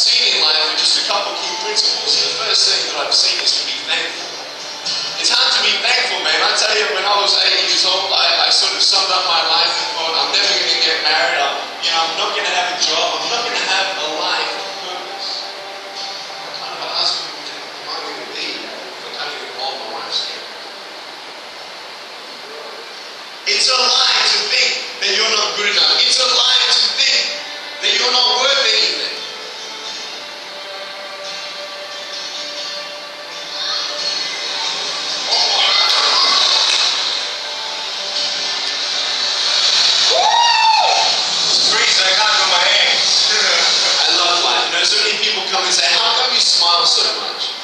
seen in life are just a couple key principles, and the first thing that I've seen is to be thankful. It's hard to be thankful, man. I tell you, when I was 8 years old, I sort of summed up my life and thought, I'm never going to get married. I'm not going to have a job. I'm not going to have a life of purpose. What kind of a husband am I going to be if I can't even hold my wife's hand? It's a lie to think that you're not good enough. It's a lie to think that you're not worth anything. So many people come and say, how come you smile so much?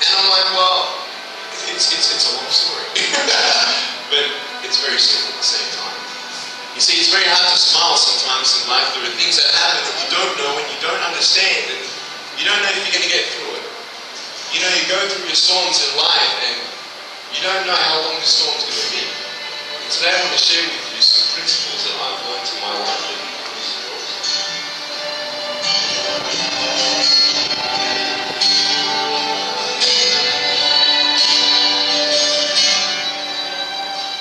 And I'm like, well, it's a long story. But it's very simple at the same time. You see, it's very hard to smile sometimes in life. There are things that happen that you don't know and you don't understand, and you don't know if you're going to get through it. You know, you go through your storms in life and you don't know how long the storm's going to be. And today I want to share with you some principles that I've learned in my life.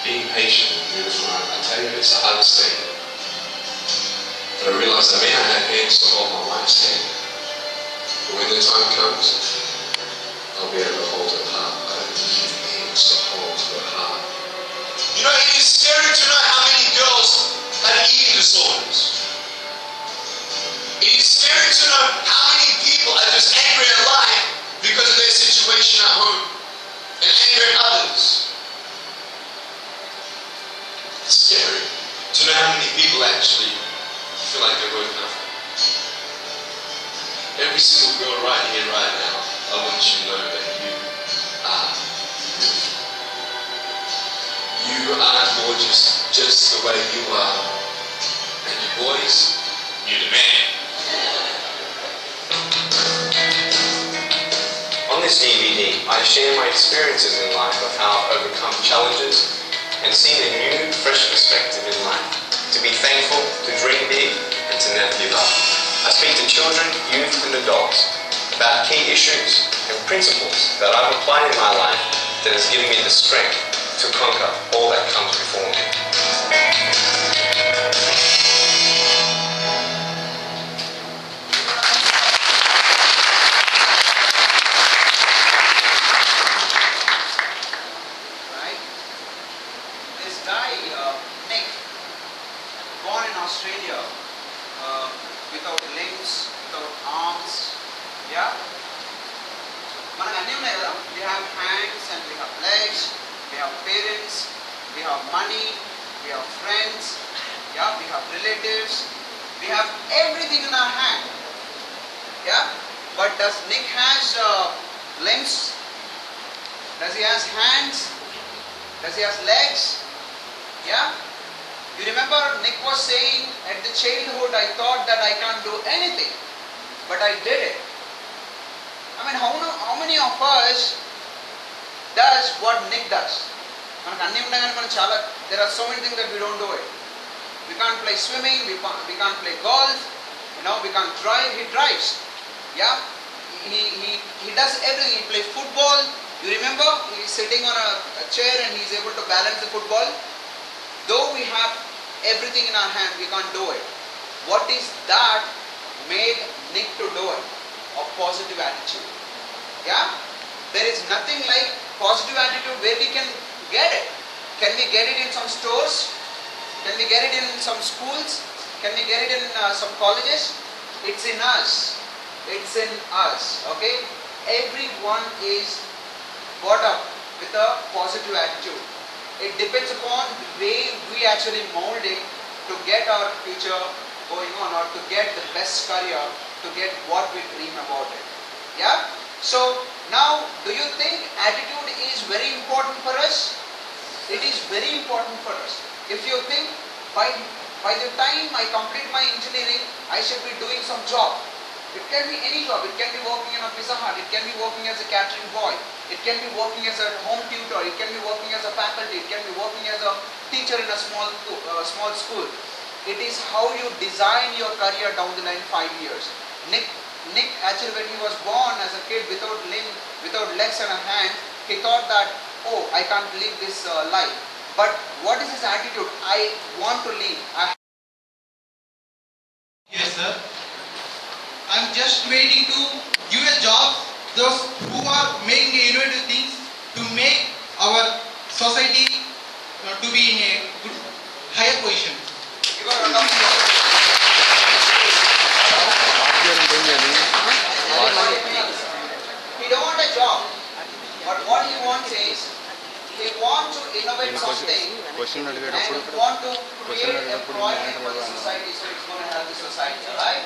Being patient and beautiful, I tell you, it's the hardest thing. But I realize I may not have hands to hold my wife's hand, but when the time comes, I'll be able to hold her heart. I don't need hands to hold her heart. You know, it is scary to know how many girls have eating disorders. It is scary to know how many people are just angry at life because of their situation at home and angry at others. It's scary to know how many people actually feel like they're worth nothing. Every single girl right here, right now, I want you to know that you are beautiful. You are gorgeous just the way you are. And you boys, you're the man. On this DVD, I share my experiences in life of how I've overcome challenges and seen a new, fresh perspective in life. To be thankful, to dream big, and to never give up. I speak to children, youth, and adults about key issues and principles that I've applied in my life that has given me the strength to conquer all that comes before me. Australia, without limbs, without arms, yeah? We have hands and we have legs, we have parents, we have money, we have friends, yeah? We have relatives, we have everything in our hand, yeah? But does Nick has limbs? Does he has hands? Does he has legs? Yeah? You remember Nick was saying, at the childhood I thought that I can't do anything, but I did it. I mean, how many of us does what Nick does? There are so many things that we don't do it. We can't play swimming, we can't play golf, we can't drive, he drives. Yeah? He does everything. He plays football. You remember? He's sitting on a chair and he's able to balance the football. Though we have everything in our hand, we can't do it. What is that made Nick to do it? A positive attitude. Yeah? There is nothing like positive attitude where we can get it. Can we get it in some stores? Can we get it in some schools? Can we get it in some colleges? It's in us. It's in us. Okay? Everyone is brought up with a positive attitude. It depends upon the way we actually mold it to get our future going on, or to get the best career, to get what we dream about it. Yeah? So now, do you think attitude is very important for us? It is very important for us. If you think by the time I complete my engineering, I should be doing some job. It can be any job. It can be working in a Pizza Hut. It can be working as a catering boy. It can be working as a home tutor. It can be working as a faculty. It can be working as a teacher in a small school. It is how you design your career down the line 5 years. Nick actually when he was born as a kid without legs and a hand, he thought that, oh, I can't live this life. But what is his attitude? I want to live. Yes, sir. I'm just waiting to give a job those who are making innovative things to make our society to be in a good, higher position. You got a round of applause. He don't want a job, but what he wants is he wants to innovate something and want to create employment for the society, so it's going to help the society, right?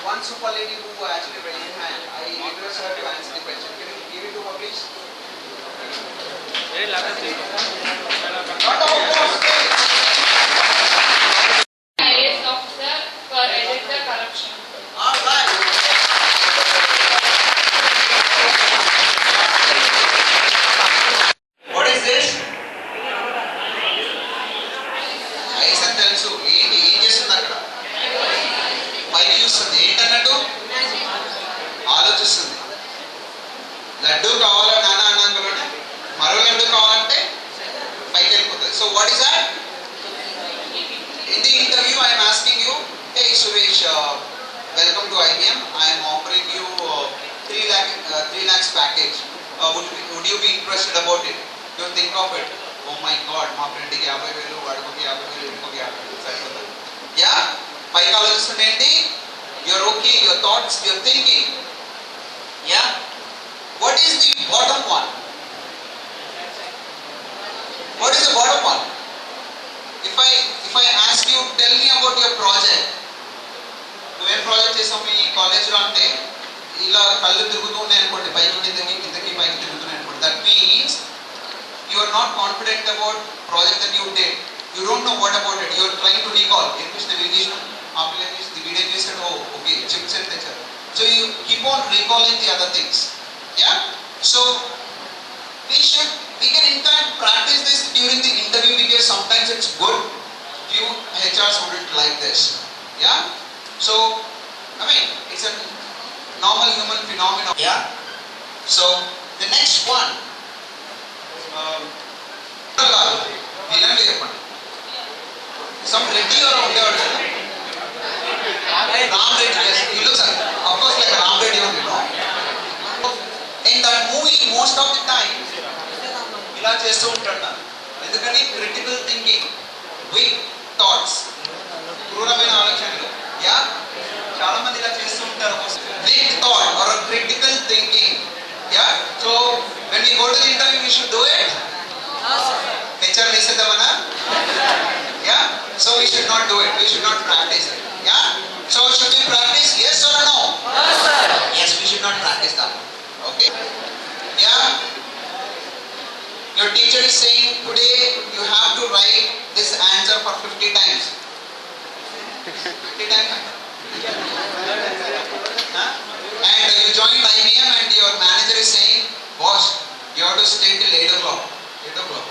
One super lady who actually raised her hand, I request her to answer the question. Can you give it to her, please? Round of applause, please. IAS officer for edit the corruption. All right. What is this? Ice అని తెలుసు. ఏంటి ఏం చేస్తుంది అక్కడ? పైకి చూస్తుంది. ఏంటన్నట్టు ఆలోచిస్తుంది. లడ్డు కావాలా నాన్న అన్నాక మరో లడ్డు కావాలంటే పైకి వెళ్ళిపోతుంది. So what is that? In the interview, I am asking you, hey Suresh, welcome to IBM. I am offering you 3 lakhs package. Would you be interested about it? You think of it. Oh my God, మా ఫ్రెండ్కి 50,000, వాడికి 50,000, ఇంకొక 50,000 సరిపోతుంది. Yeah? పైకి ఆలోచిస్తుంటే ఏంటి? You're okay, your thoughts, your thinking. Yeah? What is the bottom one? What is the bottom one? If I ask you, tell me about your project. నువ్వేం project చేసావు మీ కాలేజ్లో అంటే ఇలా కళ్ళు తిరుగుతూ ఉన్నాయి అనుకోండి, పైకి కిందకి కిందకి పైకి తిరుగుతున్నాయి అనుకోండి. That means you are not confident about project that you did. You don't know what about it. You are trying to recall. ఏం చేసిన ఏం చేసిన ఆ పిల్ల ఏం చేసింది, వీడియో ఏం చేశాడు, ఓ ఓకే చిప్స్ ఎంత తెచ్చారు. So you keep on recalling the other things. Yeah so we can in fact practice this during the interview because sometimes it's good. Few HRs wouldn't like this. Yeah? So, I mean, it's a normal human phenomenon. Yeah? So, the next one. Some Reddy or whatever. Ram Reddy, yes. He looks like, of course, like Ram Reddy only, no? In that movie, most of the time, ఇలా చేస్తూ ఉంటాడు. ఎందుకని critical thinking, week thoughts, క్రూరమైన ఆలోచనలు. Yeah చాలా మంది ఇలా చేస్తూ ఉంటారు. Week thought or critical thinking. Yeah so when we go to the interview we should do it. HR వేసేద్దామనా? Yeah so we should not do it. We should not practice it. Yeah? So should we practice? Yes or no? Yes, sir. Yes, we should not practice that. Okay? Yeah? Your teacher is saying today you have to write this answer for 50 times. 50 times? Huh? And you joined IBM and your manager is saying, boss, you have to stay till 8 o'clock. 8 o'clock.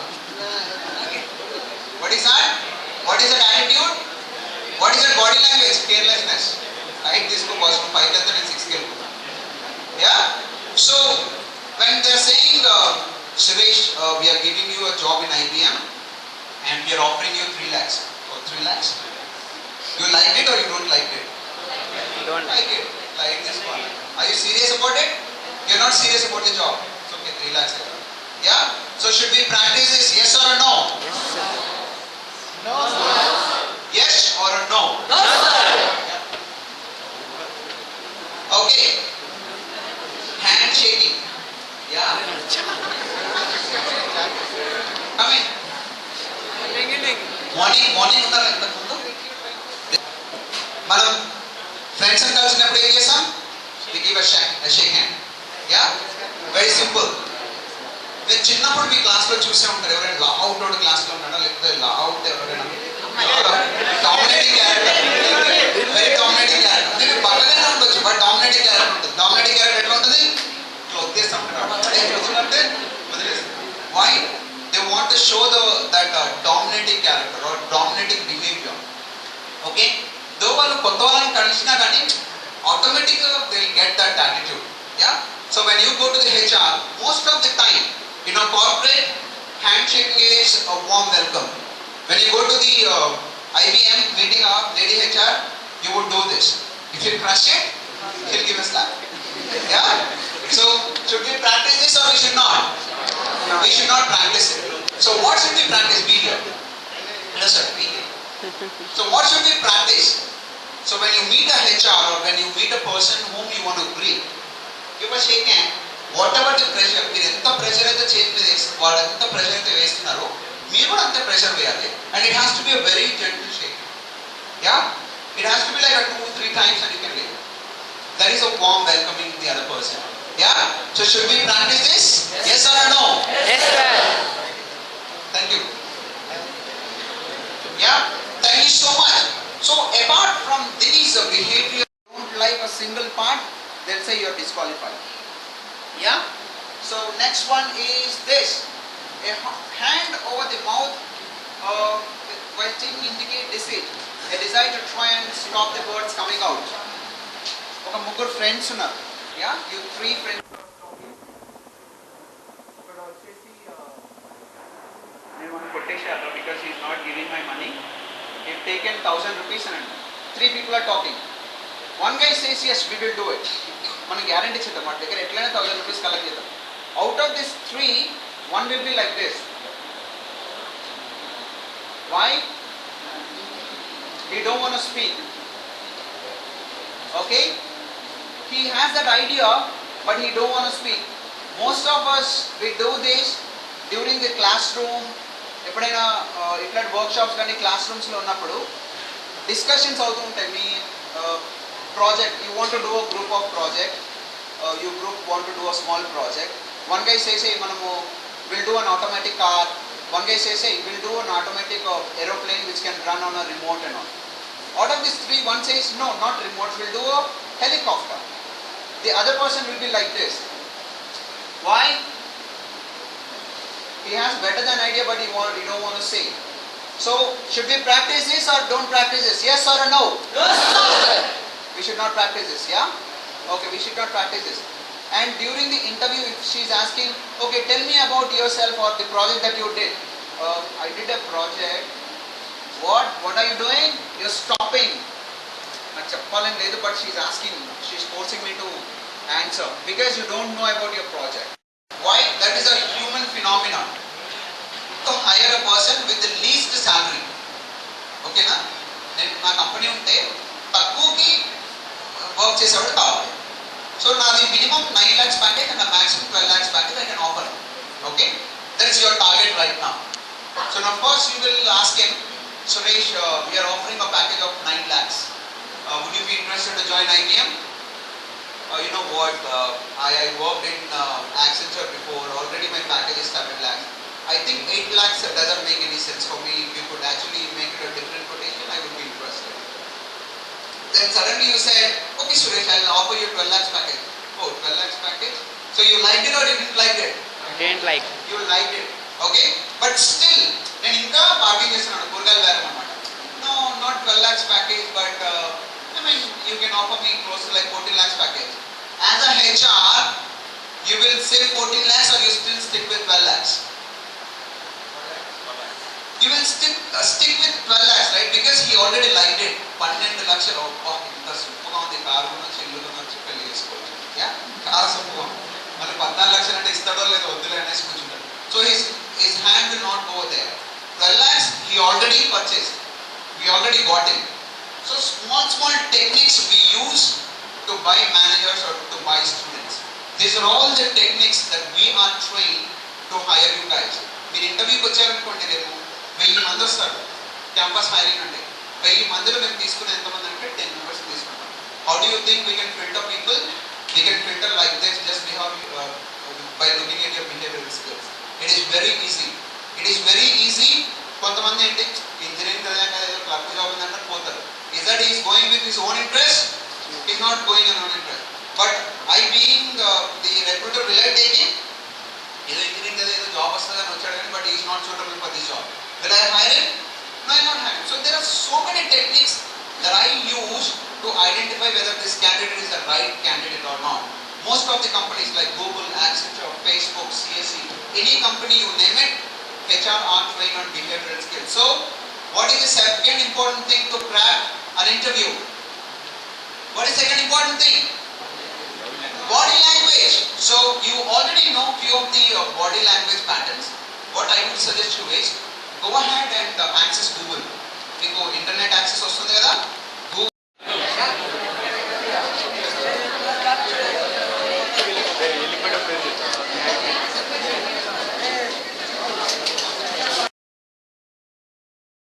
What is that? What is that attitude? What is that body language? Carelessness. Right? This go boss from 5 and 6 kilo. Yeah? So, when they are saying, Suresh, we are giving you a job in IBM and we are offering you 3 lakhs. Oh, 3 lakhs? You like it or you don't like it? Don't like it. Like this one. Are you serious about it? You are not serious about the job. It's okay, 3 lakhs. Yeah? So should we practice this? Yes or a no? Yes, sir. No, sir. Yes or a no? No, sir. Yeah. Okay. Handshaking. Yeah. Come in. Morning ఉన్నారా ఇంతకు ముందు? మనం friends అని కలిసినప్పుడు ఏం చేస్తాం? We give a shake hand. Yeah? Very simple. మీరు చిన్నప్పుడు మీ క్లాస్లో చూసే ఉంటారు, ఎవరైనా లావుడ్ క్లాస్లో ఉన్నాడా, లేకపోతే లావుడ్ ఎవరైనా dominating character, very dominating character. మీకు పక్కనే ఉండొచ్చు బట్ డామినేటింగ్ క్యారెక్టర్ ఉంటుంది. డామినేటింగ్ క్యారెక్టర్ ఎట్లా ఉంటుంది? ఇట్లా వదిలేస్తాం అంటే వదిలేస్తాం. Why? They want to show that dominating character or dominating okay, though వాళ్ళు కొత్త వాళ్ళని కలిసినా కానీ ఆటోమేటిక్గా they will get that attitude. Yeah, so when you go to the HR, most of the time in a corporate, handshake is a warm welcome. When you go to the IBM meeting of lady HR, you would do this. If you crush it, he'll give a slap. Yeah? So, should we practice this or we should not? We should not practice it. So, what should we practice? Be here. No sir, be here. So, what should we practice? So, when you meet a HR or when you meet a person whom you want to greet, give a shake hand. Whatever the pressure, మీరు ఎంత pressure అయితే చేతి మీద వేసి వాళ్ళు ఎంత pressure అయితే వేస్తున్నారో మీరు కూడా అంతే ప్రెషర్ వేయాలి. And it has to be a very gentle shake. Yeah, it has to be like 2-3 times and you can leave. That is a warm welcoming to the other person. Yeah, so should we practice this? Yes or no? Yes, sir. Thank you. Yeah, thank you so much. So apart from these behavior, don't like a single part, they'll say you're disqualified. Yeah, so next one is this, a hand over the mouth while taking indicate deceit, a desire to try and stop the words coming out. ఒక ముగ్గురు friends ఉన్నారు. Yeah, you 3 friends. ఒకడు వచ్చేసి నేను మనం కొట్టేసాను because he is not giving my money, he taken 1000 rupees అని అంట. 3 people are talking. One guy says yes, we will do it. మనం గ్యారంటీ చేద్దాం, మన దగ్గర ఎట్లయినా 1000 rupees కలెక్ట్ చేద్దాం. Out of this 3, one will be like this. Why? He don't want to speak. Okay? He has that idea, but he don't want to speak. Most of us, we do this during the classroom. ఎప్పుడైనా ఇట్లాంటి workshops కానీ class రూమ్స్లో ఉన్నప్పుడు discussions అవుతూ ఉంటాయి. మీ project, you want to do a group of project, your group want to do a small project. One guy says, hey, manamu will do an automatic car. One guy says, hey, we'll do an automatic aeroplane which can run on a remote and all. Out of these 3, one says, no, not remote, we'll do a helicopter. The other person will be like this. Why? He has better than idea, but he don't want to say. So, should we practice this or don't practice this? Yes or no? Yes. We should not practice this, yeah? Okay, we should not practice this. And during the interview, if she is asking, okay, tell me about yourself or the project that you did. I did a project. What are you doing? You're stopping. But she's asking, she's forcing me to answer because you don't know about your project. Why? That is a human phenomenon. To hire a person with the least salary. Okay, na? Na company unte తక్కువకి work చేసేవాడు కావాలి. So నాది minimum 9 lakhs package and maximum 12 lakhs package I can offer. Okay, that is your target right now. So now first you will ask him, Suresh, we are offering a package of 9 lakhs. Would you be interested to join IBM? You know what, I worked in Accenture before, already my package is 7 lakhs. I think 8 lakhs doesn't make any sense for me. If you could actually make it a different quotation, I would be interested. Then suddenly you said, okay Suresh, I'll offer you 12 lakhs package. Oh, 12 lakhs package? So you liked it or you didn't like it? Didn't like. You liked it. Okay? But still, నేను ఇంకా bargain చేస్తున్నాను, కూరగాయల బేరం అన్నమాట. No, not 12 lakhs package, but I mean, you can offer me close to like 14 lakhs package. As a HR, you will say 14 lakhs or you still stick with 12 lakhs? You will stick with 12 lakhs, right? Because he already liked it. 12 లక్షలు ఇంత సొప్పుగా ఉంది, car నుంచి ఇల్లు నుంచి పెళ్లి చేసుకోవచ్చు. Yeah, car సొప్పుగా మళ్ళీ 14 లక్షలు అంటే ఇస్తాడో లేదో వద్దులే అనేసి కూర్చుంటాడు. So his hand will not go there. 12 lakhs he already purchased. We already got him. So small techniques we use to buy managers or to buy students. These are all the techniques that we are trained to hire you guys. మీరు ఇంటర్వ్యూకి వచ్చారనుకోండి, రేపు 1000 మంది వస్తారు. Campus hiring అంటే 1000 మందిలో మేము తీసుకునే ఎంతమంది అంటే 10 members తీసుకుంటాం. How do you think we can filter people? We can filter like this just by looking at your behavioral skills. It is very easy. It is very easy. కొంతమంది ఏంటి engineering చదివాక ఏదో క్లర్క్ జాబ్ ఉందంటే పోతారు. Is that he is going with his own interest? He is not going in own interest. But I being the recruiter, will I take him? ఏదో engineering చదివి ఏదో job వస్తుందని వచ్చాడు కానీ but he is not suitable for this job. Will I hire him? No, I will not hire him. So there are so many techniques that I use to identify whether this candidate is the right candidate or not. Most of the companies like Google, Accenture, Facebook, CSE, any company you name it, HR are trained on behavioral skills. So, what is the second important thing to crack an interview? What is the second important thing? Body language. So, you already know few of the body language patterns. What I would suggest you is, go ahead and access